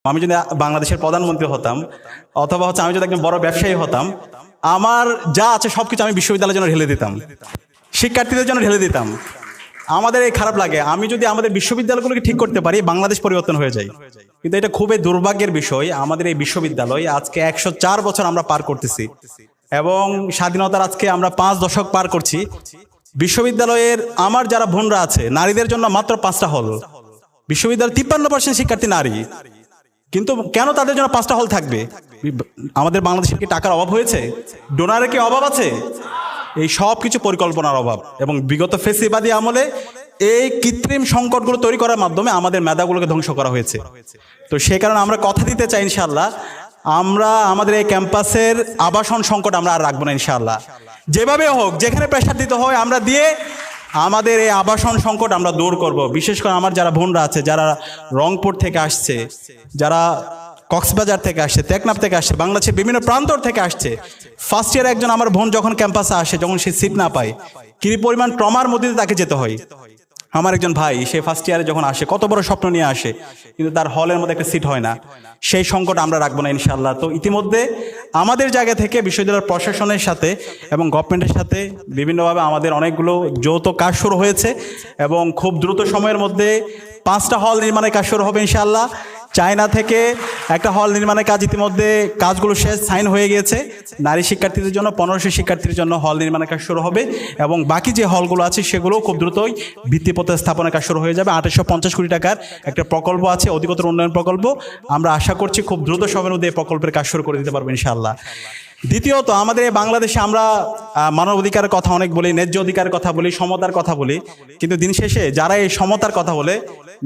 আমি যদি বাংলাদেশের প্রধানমন্ত্রী হতাম অথবা আমি যদি একজন বড় ব্যবসায়ী হতাম, আমার যা আছে সবকিছু আমি বিশ্ববিদ্যালয়ের জন্য ঢেলে দিতাম, শিক্ষার্থীদের জন্য ঢেলে দিতাম। আমাদের এই খারাপ লাগে, আমি যদি আমাদের বিশ্ববিদ্যালয়গুলোকে ঠিক করতে পারি বাংলাদেশ পরিবর্তন হয়ে যায়। কিন্তু এটা খুবই দুর্ভাগ্যের বিষয়, আমাদের এই বিশ্ববিদ্যালয় আজকে 104 বছর আমরা পার করতেছি এবং স্বাধীনতার আজকে আমরা 5 দশক পার করছি। বিশ্ববিদ্যালয়ের আমার যারা বোনরা আছে, নারীদের জন্য মাত্র 5টা হল। বিশ্ববিদ্যালয় 53% শিক্ষার্থী নারী, কিন্তু কেন তাদের জন্য 5টা হল থাকবে? আমাদের বাংলাদেশের কি টাকার অভাব হয়েছে? ডোনারের কি অভাব আছে? এই সব কিছু পরিকল্পনার অভাব এবং বিগত ফেসিবাদী আমলে এই কৃত্রিম সংকটগুলো তৈরি করার মাধ্যমে আমাদের মেধাগুলোকে ধ্বংস করা হয়েছে। তো সেই কারণে আমরা কথা দিতে চাই ইনশাআল্লাহ আমরা আমাদের এই ক্যাম্পাসের আবাসন সংকট আমরা আর রাখবো না ইনশাআল্লাহ। যেভাবে হোক, যেখানে প্রেশার দিতে হয় আমরা দিয়ে আমাদের এই আবাসন সংকট আমরা দূর করব। বিশেষ করে আমার যারা বোনরা আছে, যারা রংপুর থেকে আসছে, যারা কক্সবাজার থেকে আসছে, টেকনাফ থেকে আসছে, বাংলাদেশের বিভিন্ন প্রান্তর থেকে আসছে। ফার্স্ট ইয়ার একজন আমার বোন যখন ক্যাম্পাসে আসে, যখন সে সিট না পায়, কি পরিমাণ ট্রমার মধ্যে তাকে যেতে হয়। আমার একজন ভাই, সে ফার্স্ট ইয়ারে যখন আসে কত বড় স্বপ্ন নিয়ে আসে, কিন্তু তার হলের মধ্যে একটা সিট হয় না। সেই সংকট আমরা রাখবো না ইনশাআল্লাহ। তো ইতিমধ্যে আমাদের জায়গা থেকে বিশ্ববিদ্যালয়ের প্রশাসনের সাথে এবং গভর্নমেন্টের সাথে বিভিন্নভাবে আমাদের অনেকগুলো যৌথ কাজ শুরু হয়েছে এবং খুব দ্রুত সময়ের মধ্যে 5টা হল নির্মাণের কাজ শুরু হবে ইনশাআল্লাহ। চায়না থেকে একটা হল নির্মাণের কাজ ইতিমধ্যে কাজগুলো শেষ, সাইন হয়ে গিয়েছে। নারী শিক্ষার্থীদের জন্য 1500 শিক্ষার্থীর জন্য হল নির্মাণের কাজ শুরু হবে এবং বাকি যে হলগুলো আছে সেগুলো খুব দ্রুতই ভিত্তিপ্রস্তর স্থাপনের কাজ শুরু হয়ে যাবে। 2850 কোটি টাকার একটা প্রকল্প আছে, অধিকতর উন্নয়ন প্রকল্প। আমরা আশা করছি খুব দ্রুত সময়ের মধ্যে এই প্রকল্পের কাজ শুরু করে দিতে পারবো ইনশাআল্লাহ। দ্বিতীয়ত, আমাদের এই বাংলাদেশে আমরা মানবাধিকারের কথা অনেক বলি, ন্যায্য অধিকারের কথা বলি, সমতার কথা বলি, কিন্তু দিন শেষে যারা এই সমতার কথা বলে,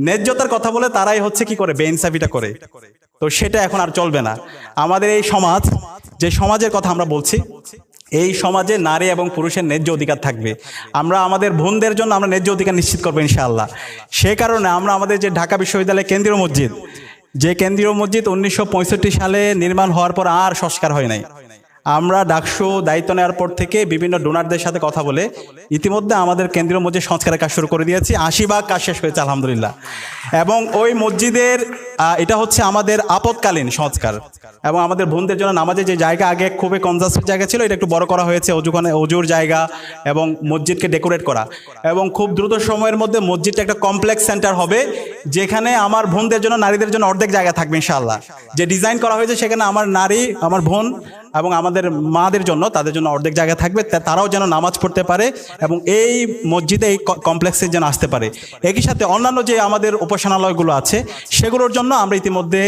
ন্যায্যতার কথা বলে, তারাই হচ্ছে কি করে, বেইনসাফিটা করে। তো সেটা এখন আর চলবে না। আমাদের এই সমাজ, যে সমাজের কথা আমরা বলছি, এই সমাজে নারী এবং পুরুষের ন্যায্য অধিকার থাকবে। আমরা আমাদের বোনদের জন্য আমরা ন্যায্য অধিকার নিশ্চিত করবো ইনশাআল্লাহ। সে কারণে আমরা আমাদের যে ঢাকা বিশ্ববিদ্যালয়ের কেন্দ্রীয় মসজিদ, যে কেন্দ্রীয় মসজিদ 1965 সালে নির্মাণ হওয়ার পর আর সংস্কার হয় নাই, আমরা ডাকসু দায়িত্ব নেওয়ার পর থেকে বিভিন্ন ডোনারদের সাথে কথা বলে ইতিমধ্যে আমাদের কেন্দ্রীয় মসজিদ সংস্কারের কাজ শুরু করে দিয়েছি। 80 ভাগ কাজ শেষ হয়েছে আলহামদুলিল্লাহ। এবং ওই মসজিদের এটা হচ্ছে আমাদের আপৎকালীন সংস্কার এবং আমাদের বোনদের জন্য নামাজের যে জায়গা আগে খুবই কনজাস্টেড জায়গা ছিল, এটা একটু বড় করা হয়েছে, অজুর জায়গা এবং মসজিদকে ডেকোরেট করা। এবং খুব দ্রুত সময়ের মধ্যে মসজিদটা একটা কমপ্লেক্স সেন্টার হবে, যেখানে আমার বোনদের জন্য, নারীদের জন্য অর্ধেক জায়গা থাকবে ইনশাআল্লাহ। যে ডিজাইন করা হয়েছে সেখানে আমার নারী, আমার বোন এবং আমাদের মাদের জন্য, তাদের জন্য অর্ধেক জায়গা থাকবে, তারাও যেন নামাজ পড়তে পারে এবং এই মসজিদে, এই কমপ্লেক্সে যেন আসতে পারে। একই সাথে অন্যান্য যে আমাদের উপাসনালয়গুলো আছে সেগুলোর জন্য আমরা ইতিমধ্যে